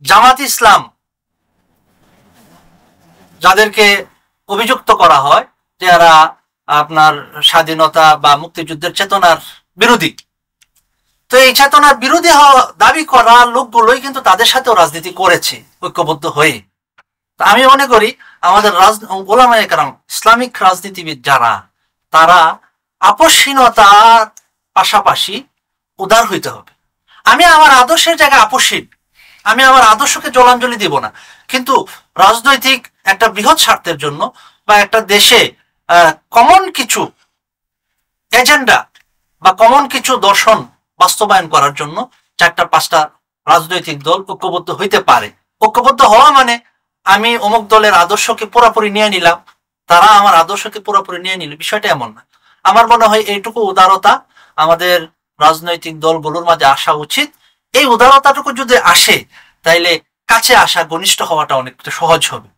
জামাত ইসলাম যাদেরকে অভিযুক্ত করা হয় যে এরা আপনার স্বাধীনতা বা মুক্তিযুদ্ধের চেতনার বিরোধী, তো এই চেতনার বিরোধী হওয়া দাবি করা লোকগুলোই কিন্তু তাদের সাথেও রাজনীতি করেছে ঐক্যবদ্ধ হয়ে। আমি মনে করি আমাদের ওলামায়ে কেরাম, ইসলামিক রাজনীতিবিদ যারা, তারা আপসহীনতার পাশাপাশি উদার হইতে হবে। আমি আমার আদর্শের জায়গায় আপসহীন, আমি আমার আদর্শকে জলাঞ্জলি দিব না, কিন্তু রাজনৈতিক একটা বৃহৎ স্বার্থের জন্য বা একটা দেশে কমন কিছু এজেন্ডা বা কমন কিছু দর্শন বাস্তবায়ন করার জন্য 4-5টা রাজনৈতিক দল ঐক্যবদ্ধ হইতে পারে। ঐক্যবদ্ধ হওয়া মানে আমি অমুক দলের আদর্শকে পুরোপুরি নিয়ে নিলাম, তারা আমার আদর্শকে পুরোপুরি নিয়ে নিল, বিষয়টা এমন না। আমার মনে হয় এইটুকু উদারতা আমাদের রাজনৈতিক দলগুলোর মাঝে আসা উচিত। এই উদারতাটুকু যদি আসে, তাইলে কাছে আসা, ঘনিষ্ঠ হওয়াটা অনেকটা সহজ হবে।